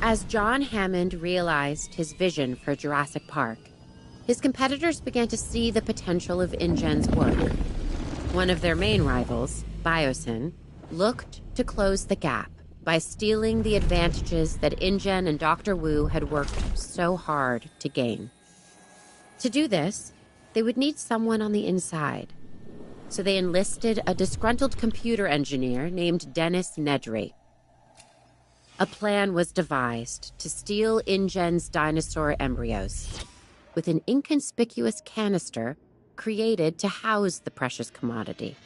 As John Hammond realized his vision for Jurassic Park, his competitors began to see the potential of InGen's work. One of their main rivals, Biosyn, looked to close the gap by stealing the advantages that InGen and Dr. Wu had worked so hard to gain. To do this, they would need someone on the inside. So they enlisted a disgruntled computer engineer named Dennis Nedry. A plan was devised to steal InGen's dinosaur embryos with an inconspicuous canister created to house the precious commodity.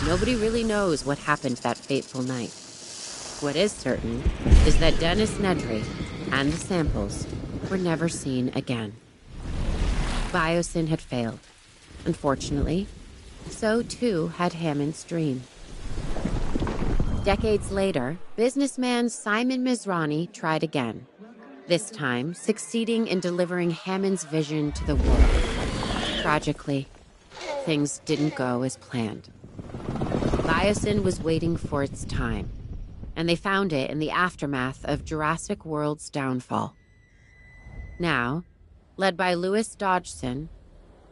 Nobody really knows what happened that fateful night. What is certain is that Dennis Nedry and the samples were never seen again. Biosyn had failed. Unfortunately, so too had Hammond's dream. Decades later, businessman Simon Mizrahi tried again, this time succeeding in delivering Hammond's vision to the world. Tragically, things didn't go as planned. Biosyn was waiting for its time, and they found it in the aftermath of Jurassic World's downfall. Now, led by Louis Dodgson,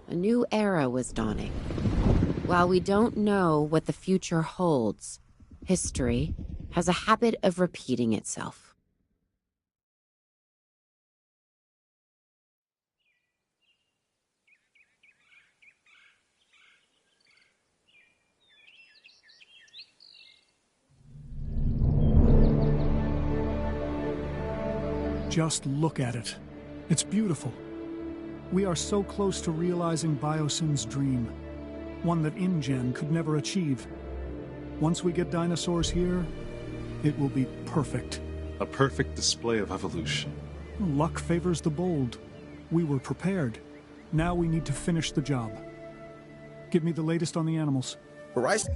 a new era was dawning. While we don't know what the future holds, history has a habit of repeating itself. Just look at it. It's beautiful. We are so close to realizing Biosyn's dream, one that InGen could never achieve. Once we get dinosaurs here, it will be perfect. A perfect display of evolution. Luck favors the bold. We were prepared. Now we need to finish the job. Give me the latest on the animals. Horizon.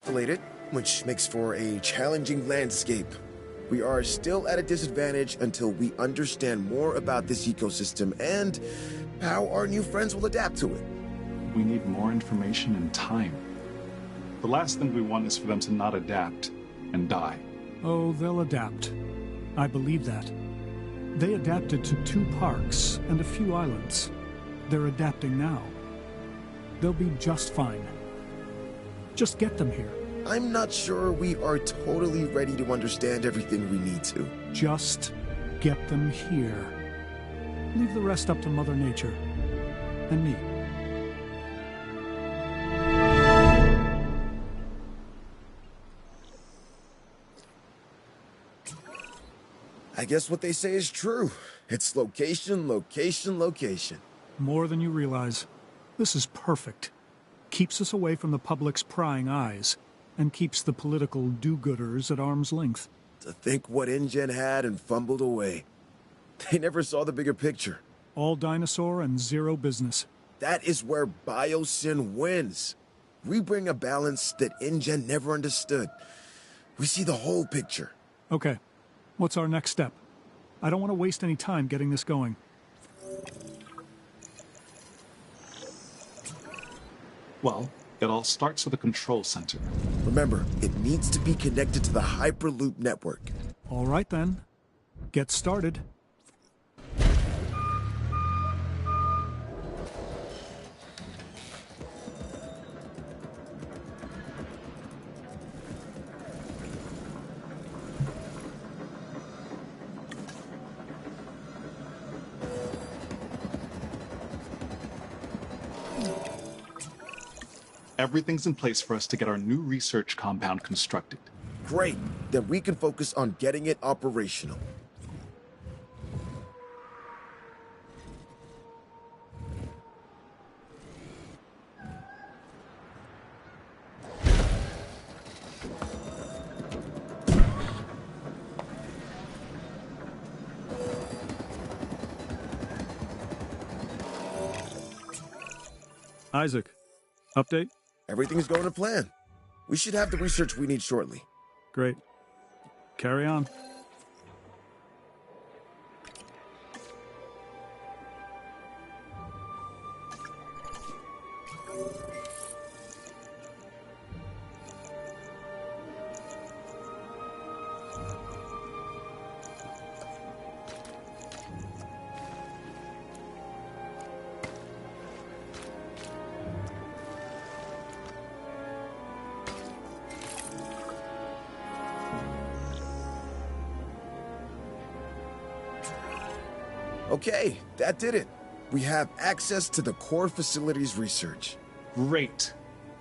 Isolated, which makes for a challenging landscape. We are still at a disadvantage until we understand more about this ecosystem and how our new friends will adapt to it. We need more information and time. The last thing we want is for them to not adapt and die. Oh, they'll adapt. I believe that. They adapted to 2 parks and a few islands. They're adapting now. They'll be just fine. Just get them here. I'm not sure we are totally ready to understand everything we need to. Just get them here. Leave the rest up to Mother Nature. And me. I guess what they say is true. It's location, location, location. More than you realize. This is perfect. Keeps us away from the public's prying eyes, and keeps the political do-gooders at arm's length. To think what InGen had and fumbled away. They never saw the bigger picture. All dinosaur and zero business. That is where Biosyn wins. We bring a balance that InGen never understood. We see the whole picture. Okay. What's our next step? I don't want to waste any time getting this going. Well, it all starts with the control center. Remember, it needs to be connected to the Hyperloop network. All right then. Get started. Everything's in place for us to get our new research compound constructed. Great. Then we can focus on getting it operational. Isaac, update? Everything's going to plan. We should have the research we need shortly. Great. Carry on. Okay, that did it. We have access to the core facilities research. Great.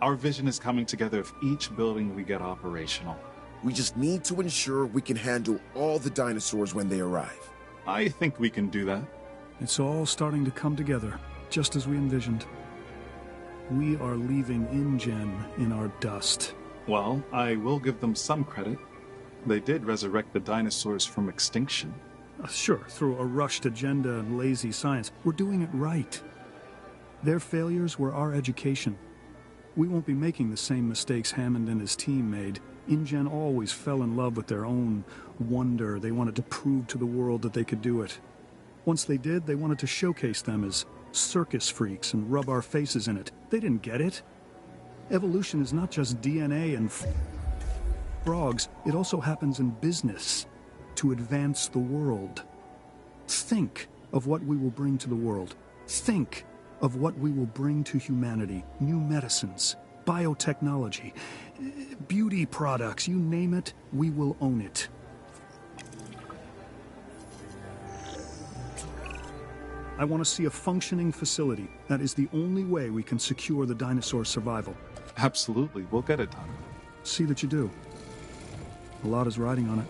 Our vision is coming together if each building we get operational. We just need to ensure we can handle all the dinosaurs when they arrive. I think we can do that. It's all starting to come together, just as we envisioned. We are leaving InGen in our dust. Well, I will give them some credit. They did resurrect the dinosaurs from extinction. Sure, through a rushed agenda and lazy science. We're doing it right. Their failures were our education. We won't be making the same mistakes Hammond and his team made. InGen always fell in love with their own wonder. They wanted to prove to the world that they could do it. Once they did, they wanted to showcase them as circus freaks and rub our faces in it. They didn't get it. Evolution is not just DNA and frogs. It also happens in business. To advance the world. Think of what we will bring to the world. Think of what we will bring to humanity. New medicines, biotechnology, beauty products, you name it, we will own it. I want to see a functioning facility. That is the only way we can secure the dinosaur survival. Absolutely, we'll get it done. See that you do. A lot is riding on it.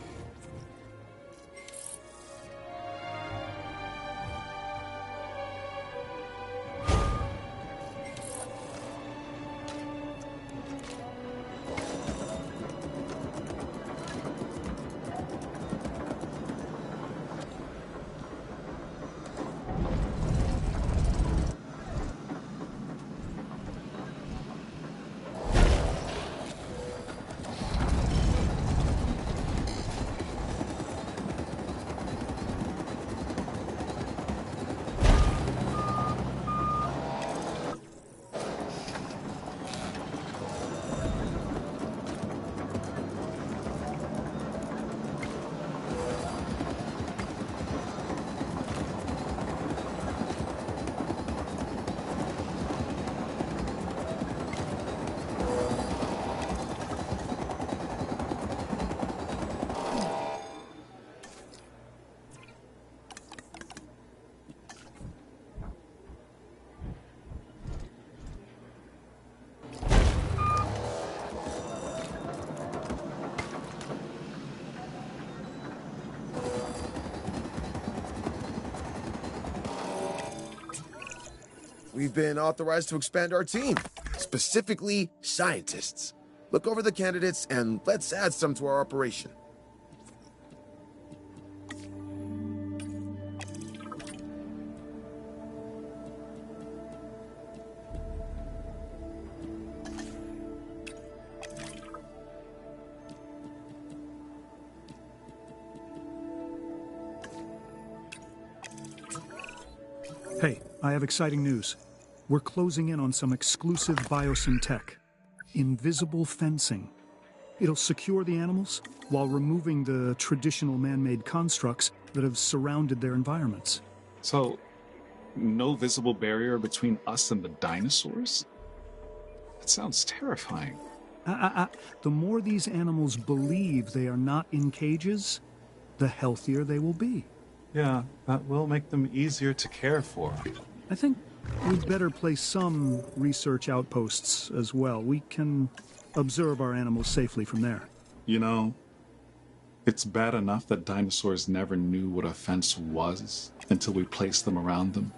We've been authorized to expand our team, specifically scientists. Look over the candidates and let's add some to our operation. Hey, I have exciting news. We're closing in on some exclusive biosyn tech. Invisible fencing. It'll secure the animals while removing the traditional man-made constructs that have surrounded their environments. So, no visible barrier between us and the dinosaurs? That sounds terrifying. The more these animals believe they are not in cages, the healthier they will be. Yeah, that will make them easier to care for. I think we'd better place some research outposts as well. We can observe our animals safely from there. You know, it's bad enough that dinosaurs never knew what a fence was until we placed them around them.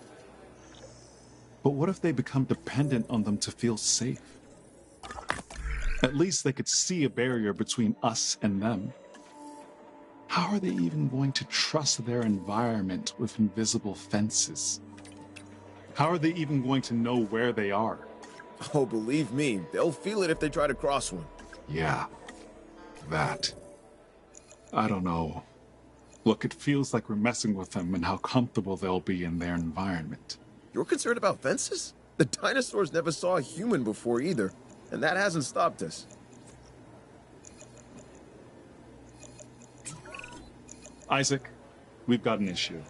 But what if they become dependent on them to feel safe? At least they could see a barrier between us and them. How are they even going to trust their environment with invisible fences? How are they even going to know where they are? Oh, believe me, they'll feel it if they try to cross one. Yeah, that. I don't know. Look, it feels like we're messing with them and how comfortable they'll be in their environment. You're concerned about fences? The dinosaurs never saw a human before either, and that hasn't stopped us. Isaac, we've got an issue.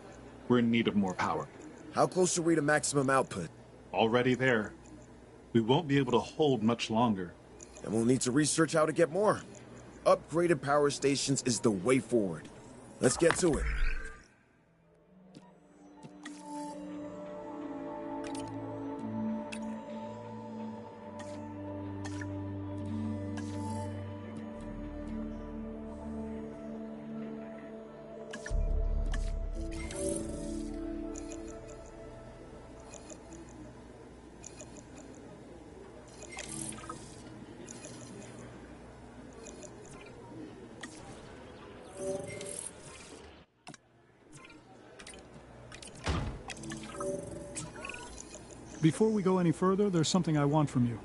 We're in need of more power. How close are we to maximum output? Already there. We won't be able to hold much longer. And we'll need to research how to get more. Upgraded power stations is the way forward. Let's get to it. Before we go any further, there's something I want from you.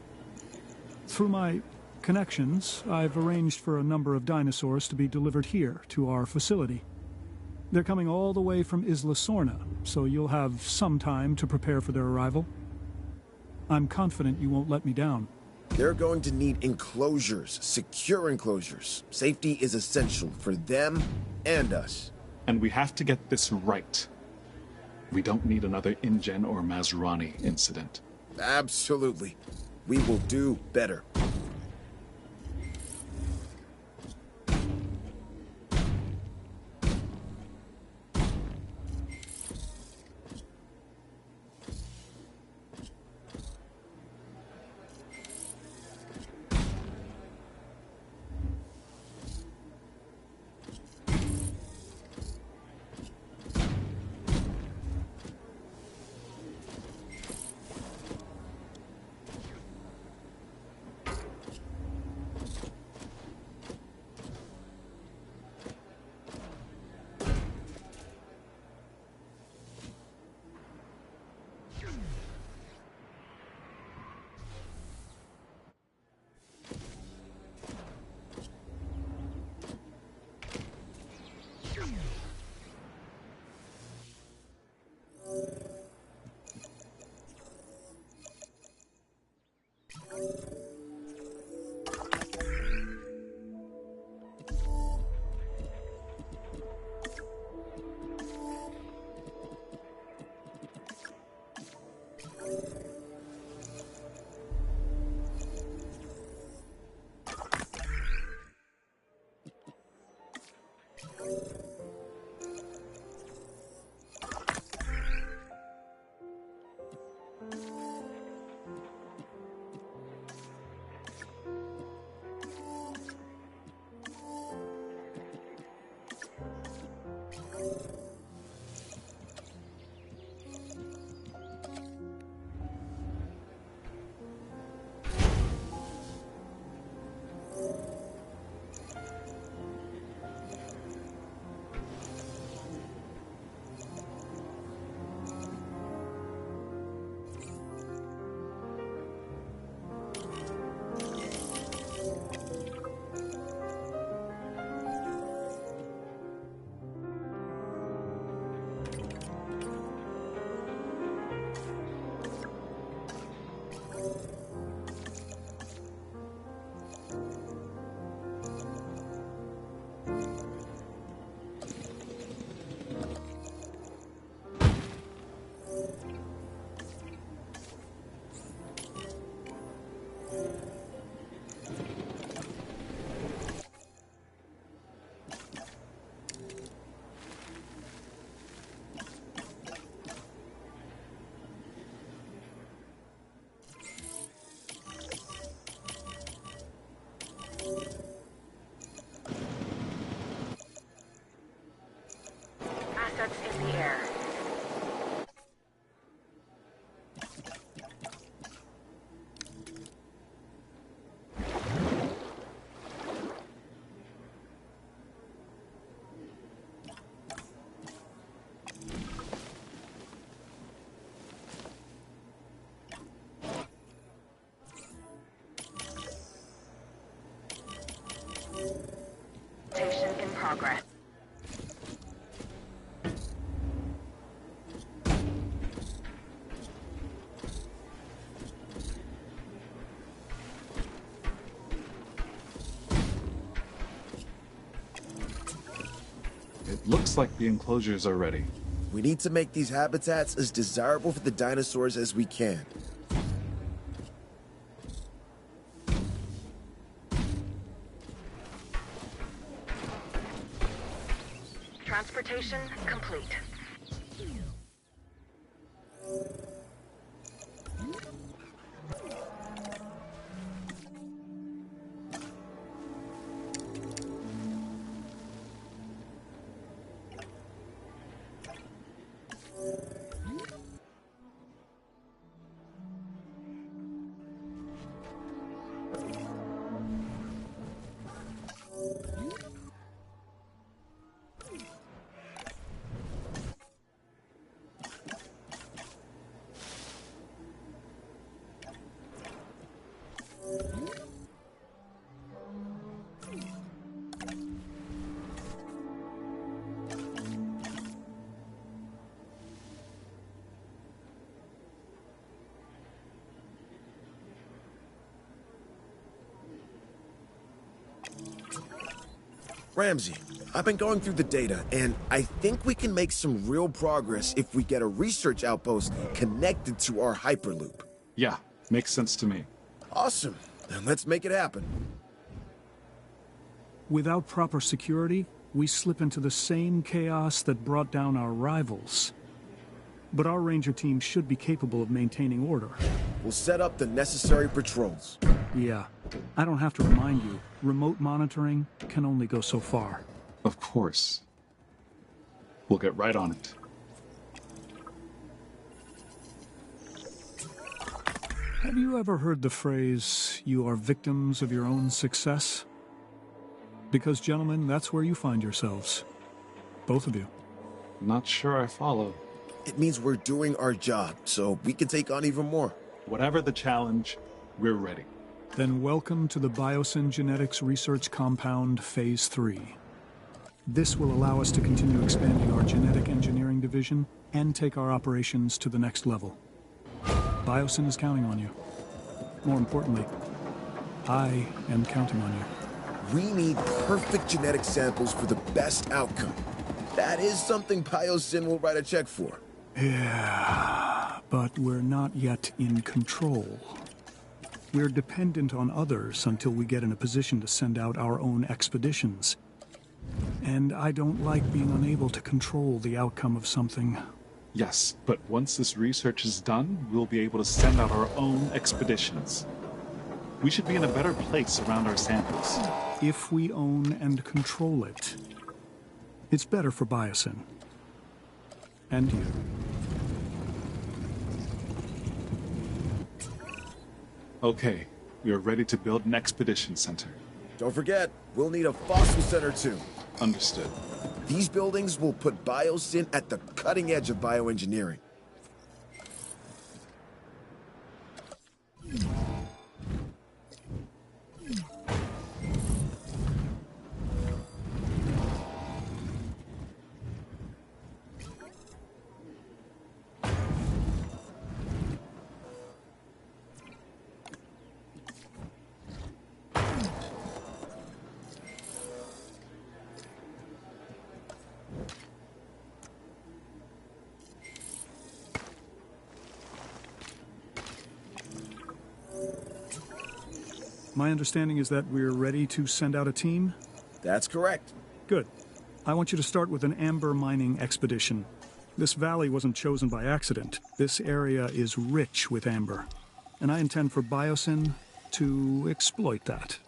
Through my connections, I've arranged for a number of dinosaurs to be delivered here to our facility. They're coming all the way from Isla Sorna, so you'll have some time to prepare for their arrival. I'm confident you won't let me down. They're going to need enclosures, secure enclosures. Safety is essential for them and us. And we have to get this right. We don't need another InGen or Mazrani incident. Absolutely. We will do better. progress. It looks like the enclosures are ready. We need to make these habitats as desirable for the dinosaurs as we can. Transportation complete. Ramsey, I've been going through the data, and I think we can make some real progress if we get a research outpost connected to our Hyperloop. Yeah, makes sense to me. Awesome. Then let's make it happen. Without proper security, we slip into the same chaos that brought down our rivals. But our ranger team should be capable of maintaining order. We'll set up the necessary patrols. Yeah, I don't have to remind you, remote monitoring can only go so far. Of course. We'll get right on it. Have you ever heard the phrase, "You are victims of your own success"? Because, gentlemen, that's where you find yourselves. Both of you. Not sure I follow. It means we're doing our job, so we can take on even more. Whatever the challenge, we're ready. Then welcome to the Biosyn Genetics Research Compound Phase 3. This will allow us to continue expanding our genetic engineering division and take our operations to the next level. Biosyn is counting on you. More importantly, I am counting on you. We need perfect genetic samples for the best outcome. That is something Biosyn will write a check for. Yeah, but we're not yet in control. We're dependent on others until we get in a position to send out our own expeditions. And I don't like being unable to control the outcome of something. Yes, but once this research is done, we'll be able to send out our own expeditions. We should be in a better place around our samples. If we own and control it, it's better for Biosyn. And you. Okay, we are ready to build an expedition center. Don't forget, we'll need a fossil center too. Understood. These buildings will put Biosyn at the cutting edge of bioengineering. My understanding is that we're ready to send out a team? That's correct. Good. I want you to start with an amber mining expedition. This valley wasn't chosen by accident. This area is rich with amber. And I intend for Biosyn to exploit that.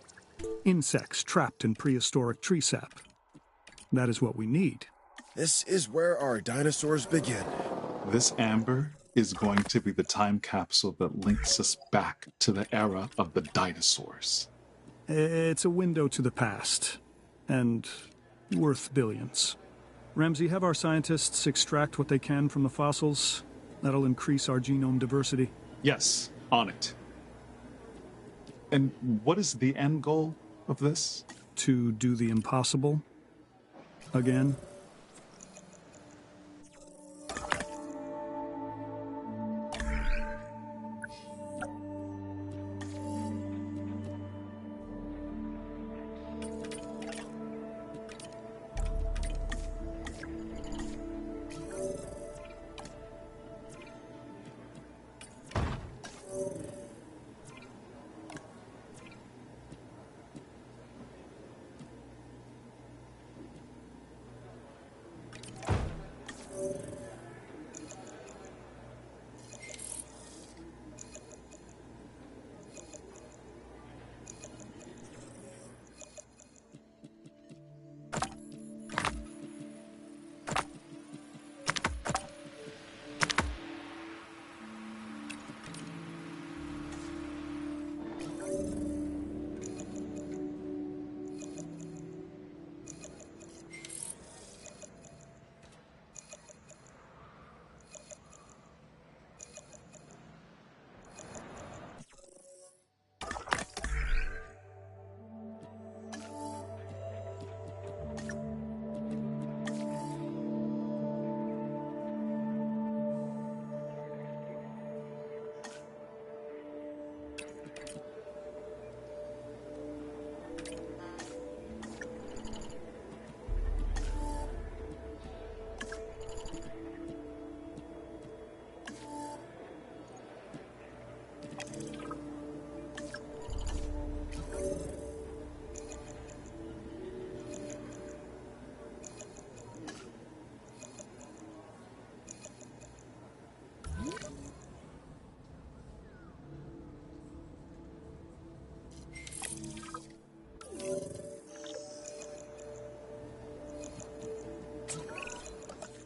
Insects trapped in prehistoric tree sap. That is what we need. This is where our dinosaurs begin. This amber is going to be the time capsule that links us back to the era of the dinosaurs. It's a window to the past. And worth billions. Ramsey, have our scientists extract what they can from the fossils. That'll increase our genome diversity. Yes, on it. And what is the end goal of this? To do the impossible. Again?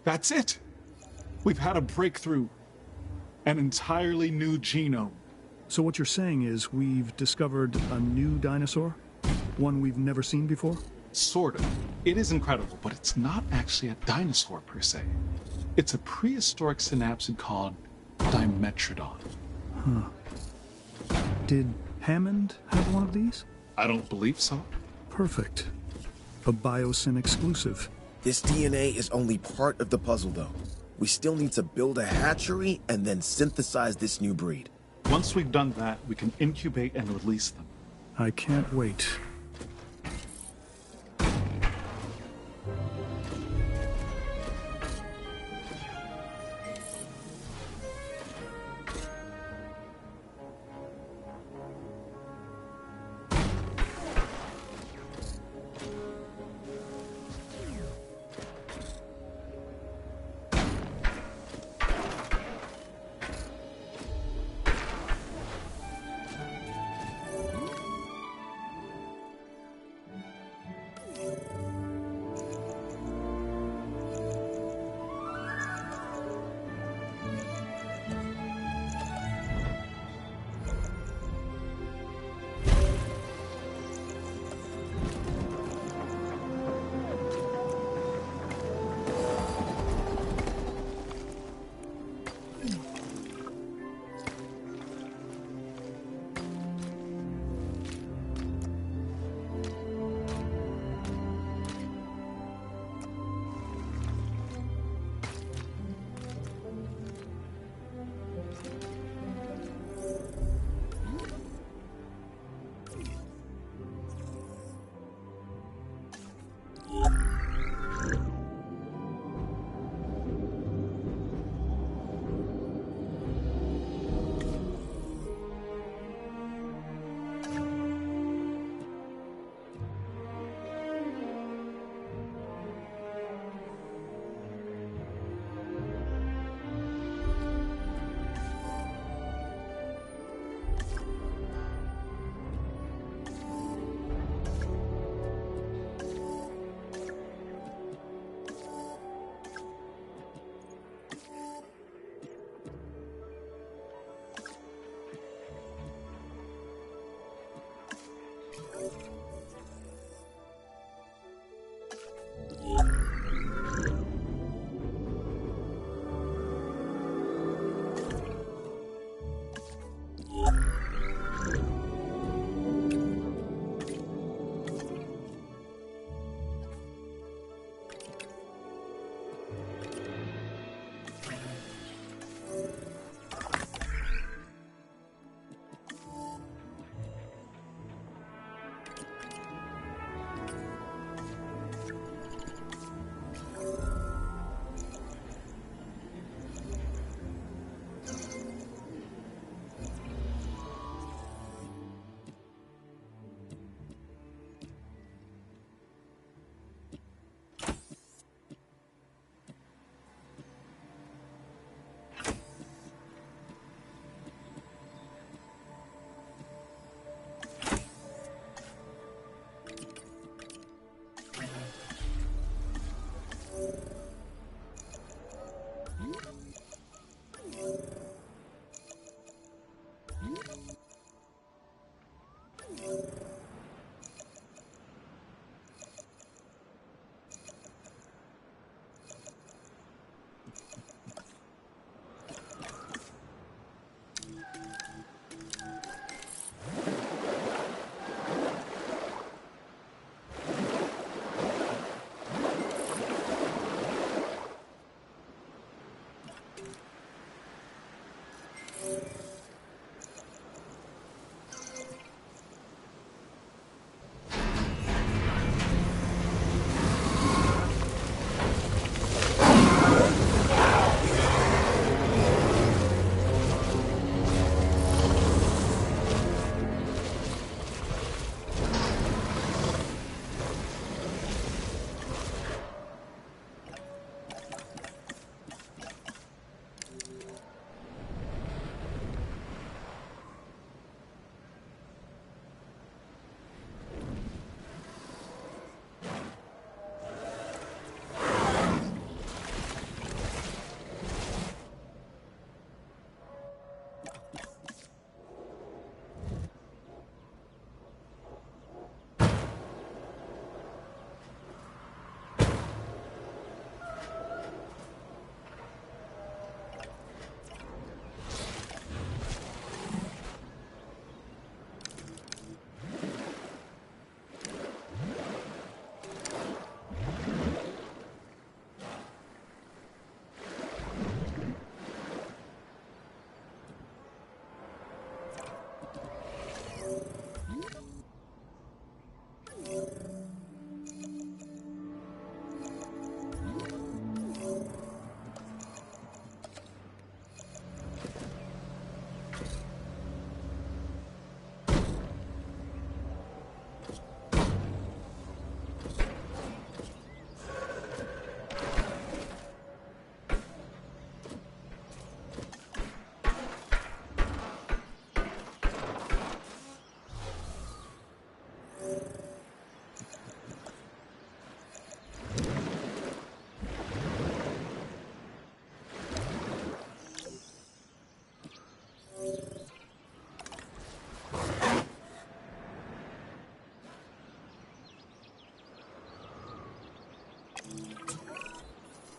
That's it! We've had a breakthrough. An entirely new genome. So what you're saying is we've discovered a new dinosaur? One we've never seen before? Sort of. It is incredible, but it's not actually a dinosaur per se. It's a prehistoric synapsid called Dimetrodon. Did Hammond have one of these? I don't believe so. Perfect. A Biosyn exclusive. This DNA is only part of the puzzle, though. We still need to build a hatchery and then synthesize this new breed. Once we've done that, we can incubate and release them. I can't wait.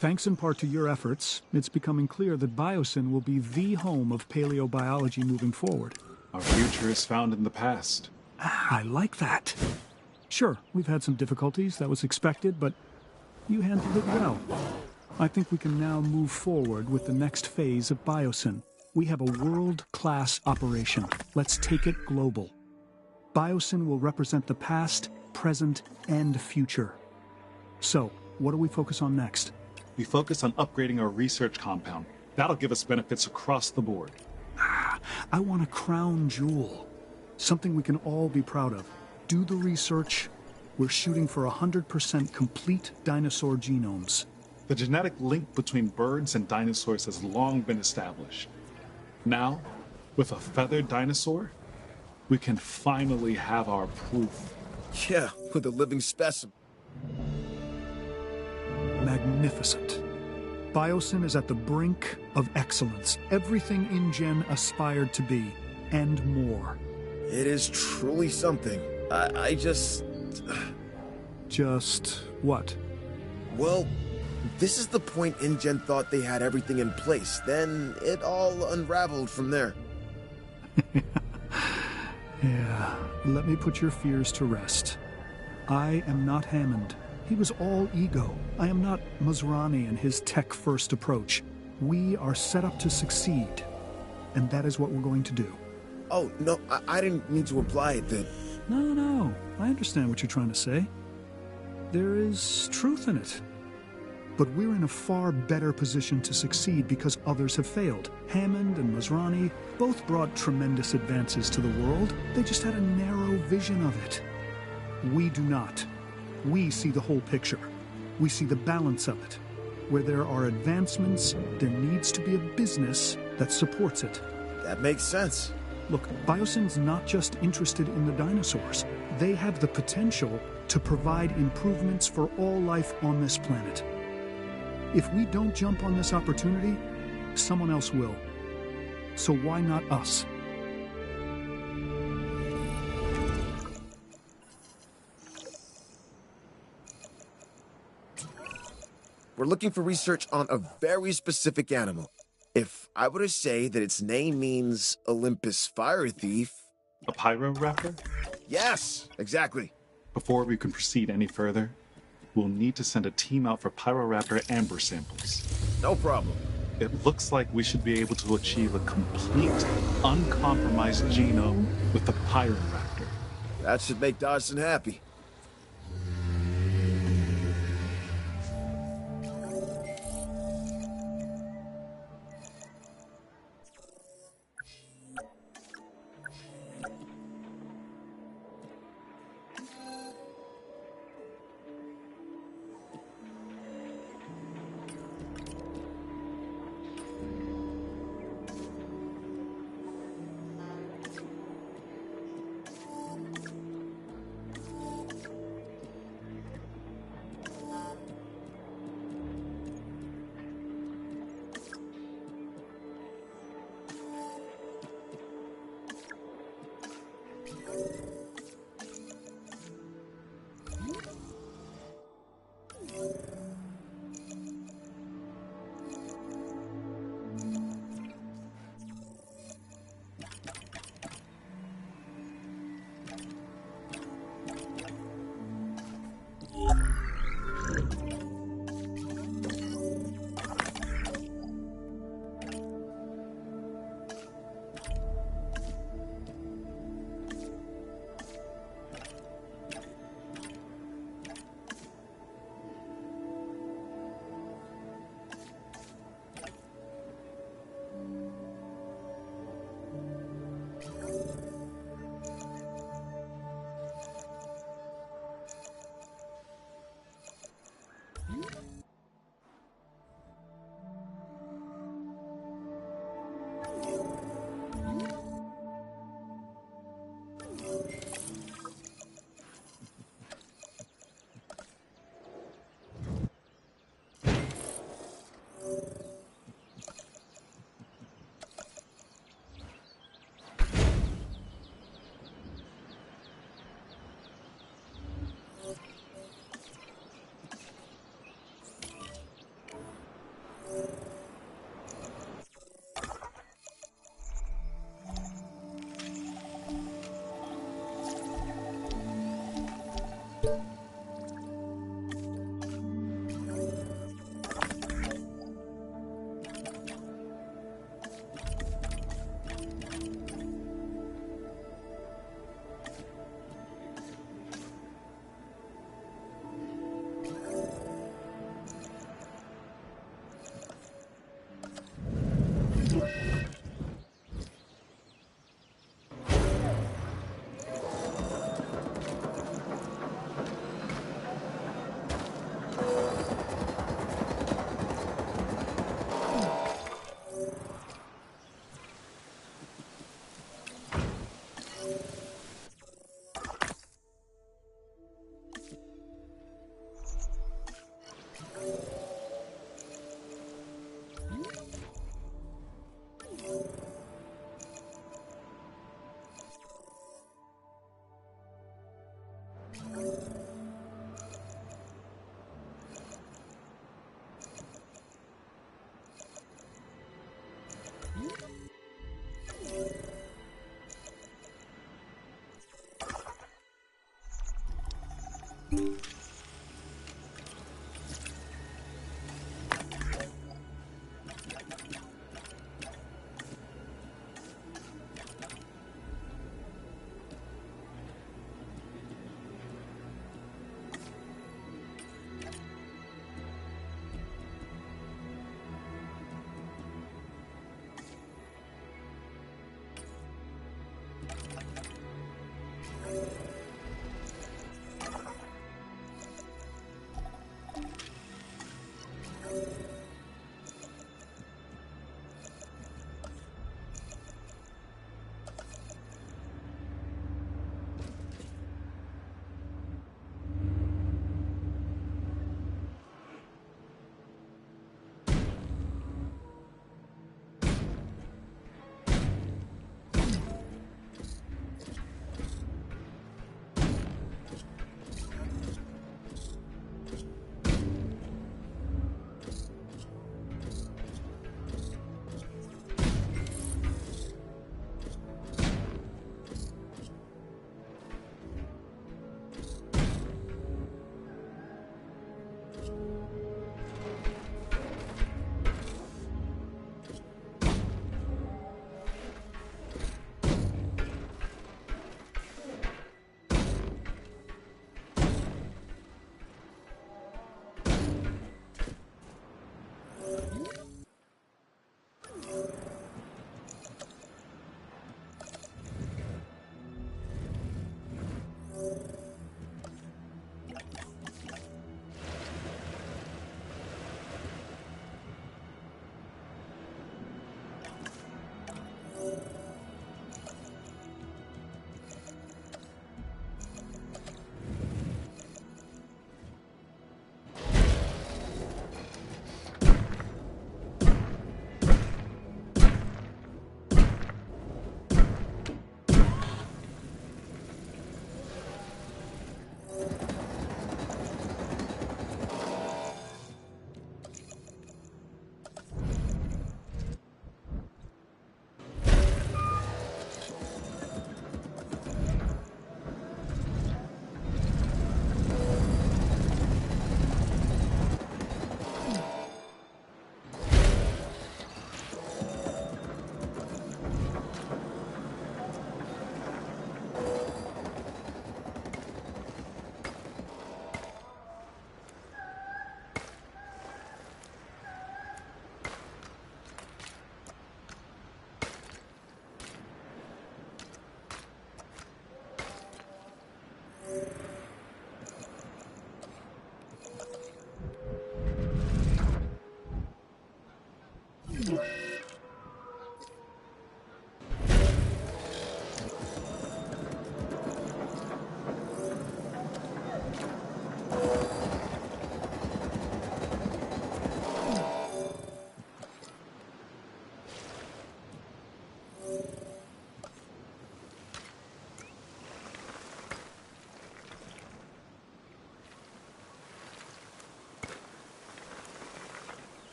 Thanks in part to your efforts, it's becoming clear that Biosyn will be the home of paleobiology moving forward. Our future is found in the past. I like that. Sure, we've had some difficulties, that was expected, but you handled it well. I think we can now move forward with the next phase of Biosyn. We have a world-class operation. Let's take it global. Biosyn will represent the past, present, and future. So, what do we focus on next? We focus on upgrading our research compound. That'll give us benefits across the board. I want a crown jewel. Something we can all be proud of. Do the research. We're shooting for 100% complete dinosaur genomes. The genetic link between birds and dinosaurs has long been established. Now, with a feathered dinosaur, we can finally have our proof. Yeah, with a living specimen. Magnificent. Biosyn is at the brink of excellence. Everything InGen aspired to be, and more. It is truly something. I just... Just what? Well, this is the point InGen thought they had everything in place. Then it all unraveled from there. Yeah, let me put your fears to rest. I am not Hammond. He was all ego. I am not Masrani and his tech-first approach. We are set up to succeed, and that is what we're going to do. Oh, no, I didn't mean to imply it that... No, I understand what you're trying to say. There is truth in it. But we're in a far better position to succeed because others have failed. Hammond and Masrani both brought tremendous advances to the world. They just had a narrow vision of it. We do not. We see the whole picture. We see the balance of it. Where there are advancements, there needs to be a business that supports it. That makes sense. Look, Biosyn's not just interested in the dinosaurs. They have the potential to provide improvements for all life on this planet. If we don't jump on this opportunity, someone else will. So why not us? We're looking for research on a very specific animal. If I were to say that its name means Olympus Fire Thief... A Pyroraptor? Yes, exactly. Before we can proceed any further, we'll need to send a team out for Pyroraptor amber samples. No problem. It looks like we should be able to achieve a complete, uncompromised genome with the Pyroraptor. That should make Dodson happy.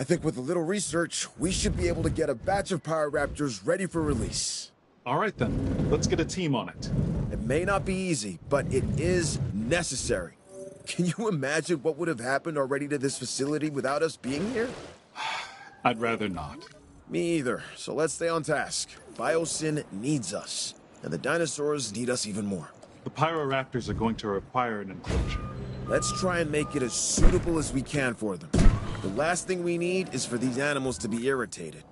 I think with a little research, we should be able to get a batch of Pyroraptors ready for release. All right then, let's get a team on it. It may not be easy, but it is necessary. Can you imagine what would have happened already to this facility without us being here? I'd rather not. Me either, so let's stay on task. Biosyn needs us, and the dinosaurs need us even more. The Pyroraptors are going to require an enclosure. Let's try and make it as suitable as we can for them. The last thing we need is for these animals to be irritated.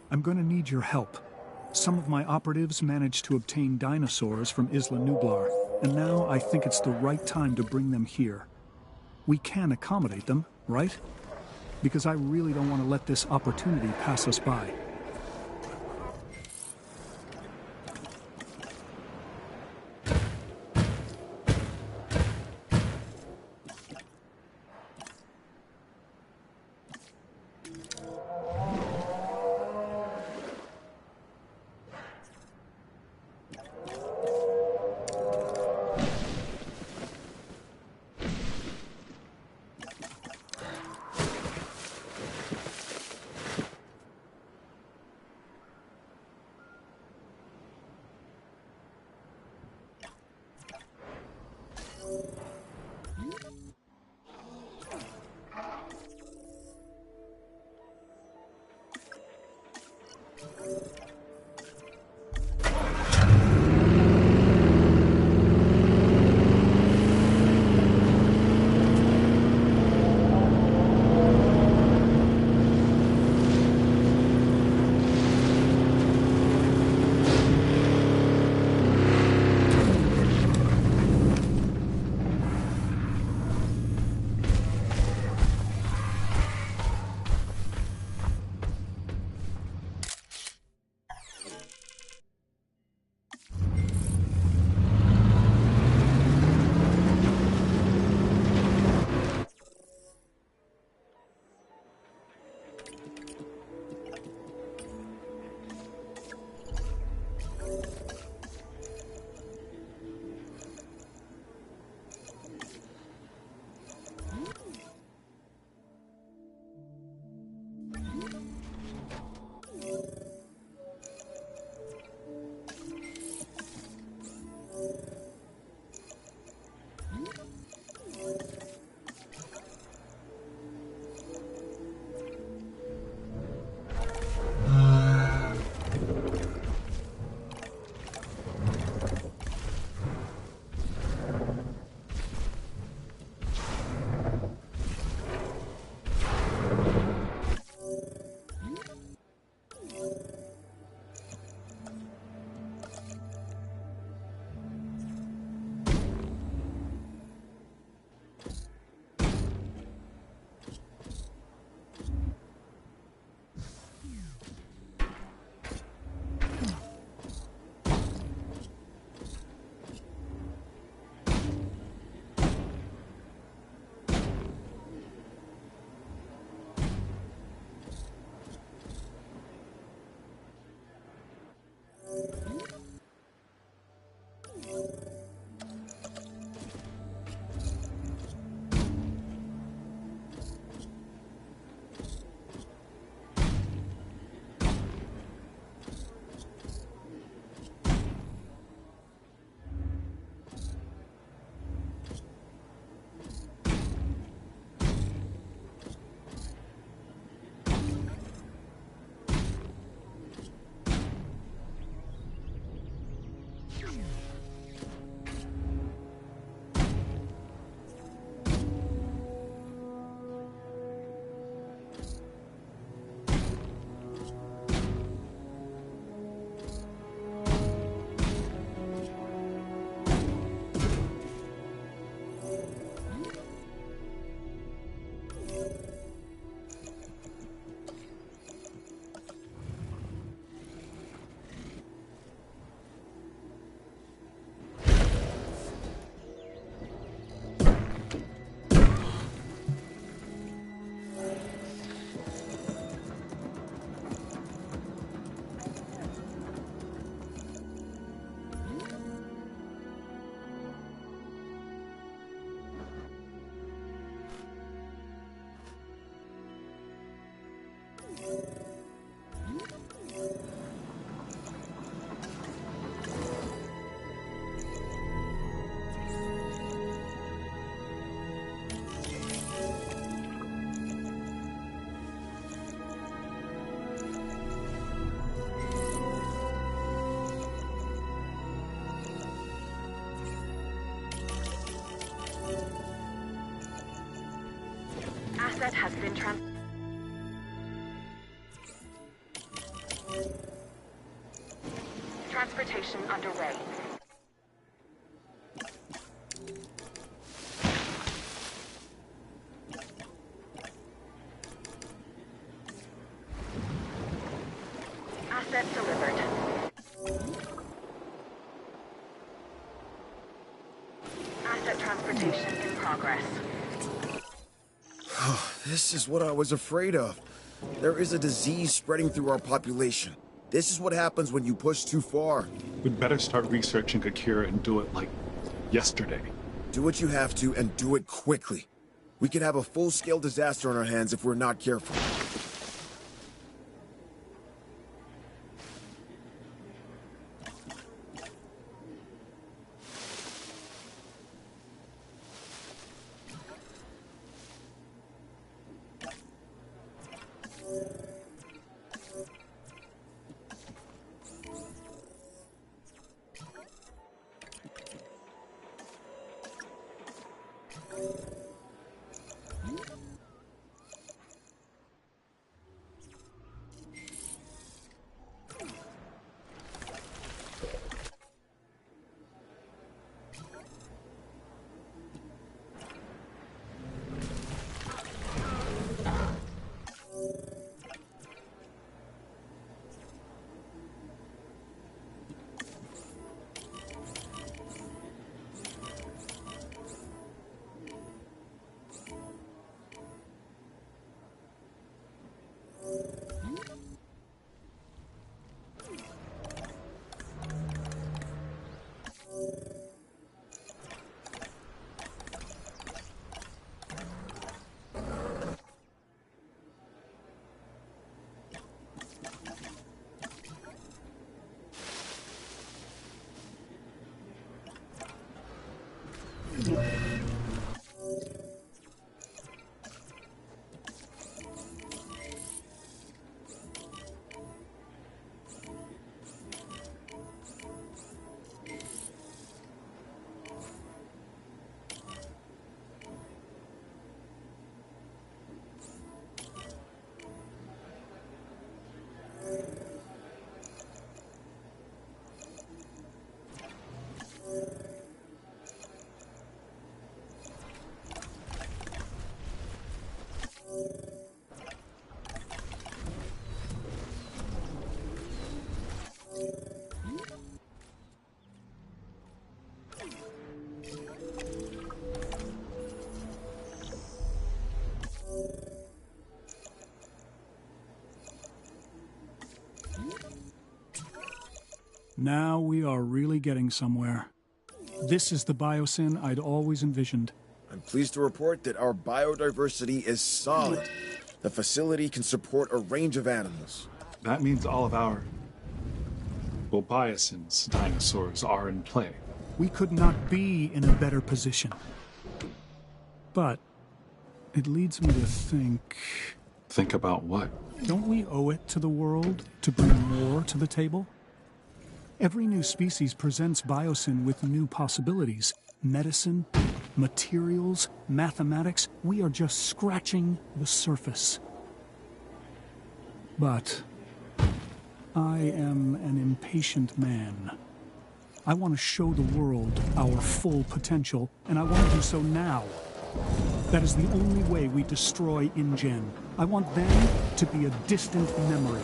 I'm gonna need your help. Some of my operatives managed to obtain dinosaurs from Isla Nublar, and now I think it's the right time to bring them here. We can accommodate them, right? Because I really don't want to let this opportunity pass us by. Asset has been Transportation underway. Asset delivered. Asset transportation in progress. This is what I was afraid of. There is a disease spreading through our population. This is what happens when you push too far. We'd better start researching Akira and do it like yesterday. Do what you have to and do it quickly. We could have a full-scale disaster on our hands if we're not careful. Now we are really getting somewhere. This is the biosyn I'd always envisioned. I'm pleased to report that our biodiversity is solid. The facility can support a range of animals. That means all of our, well, biosyn's dinosaurs are in play. We could not be in a better position. But it leads me to think... Think about what? Don't we owe it to the world to bring more to the table? Every new species presents biosyn with new possibilities. Medicine, materials, mathematics. We are just scratching the surface. But I am an impatient man. I want to show the world our full potential, and I want to do so now. That is the only way we destroy InGen. I want them to be a distant memory.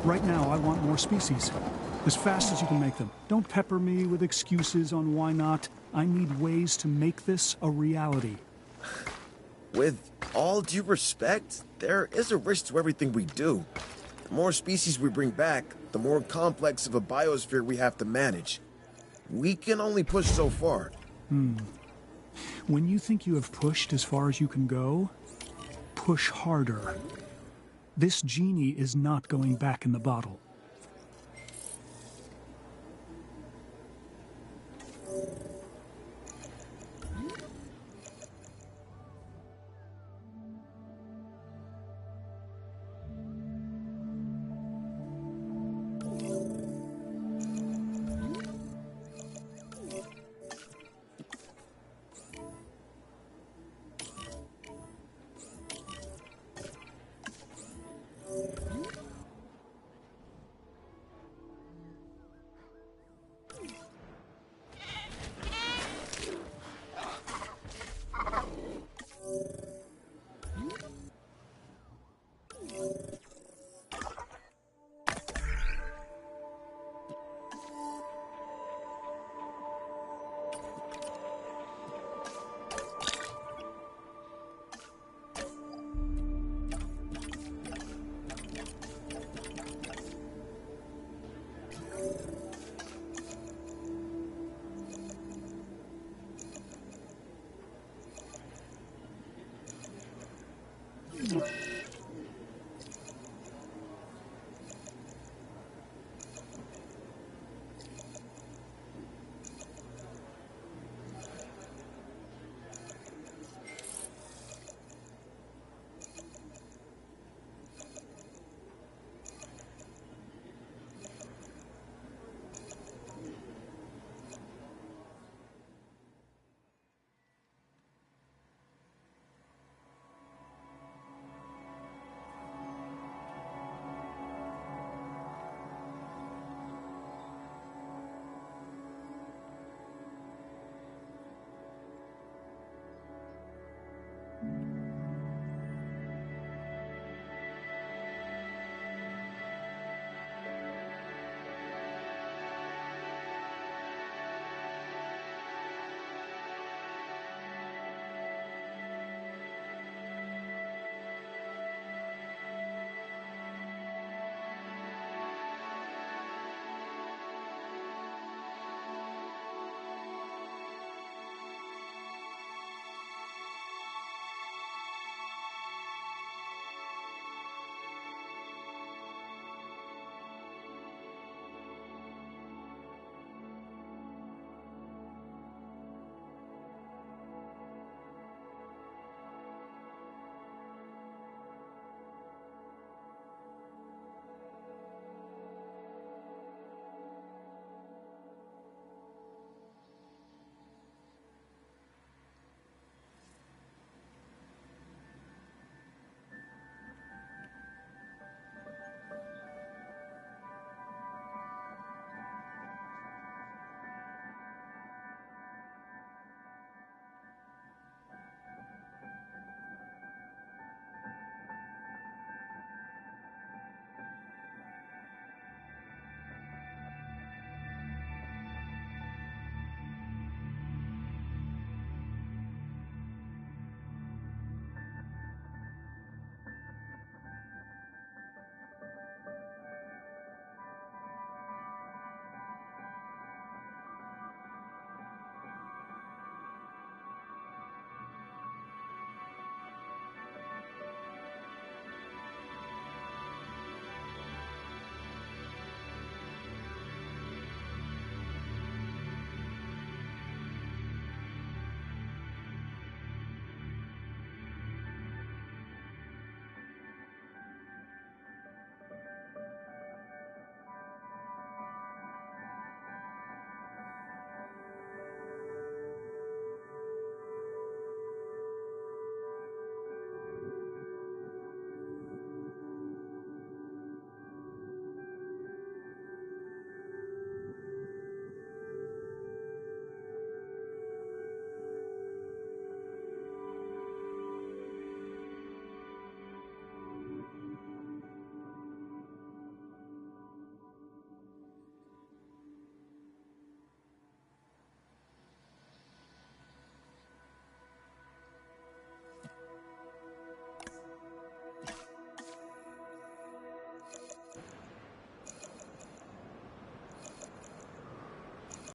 Right now, I want more species. As fast as you can make them. Don't pepper me with excuses on why not. I need ways to make this a reality. With all due respect, there is a risk to everything we do. The more species we bring back, the more complex of a biosphere we have to manage. We can only push so far. When you think you have pushed as far as you can go, push harder. This genie is not going back in the bottle.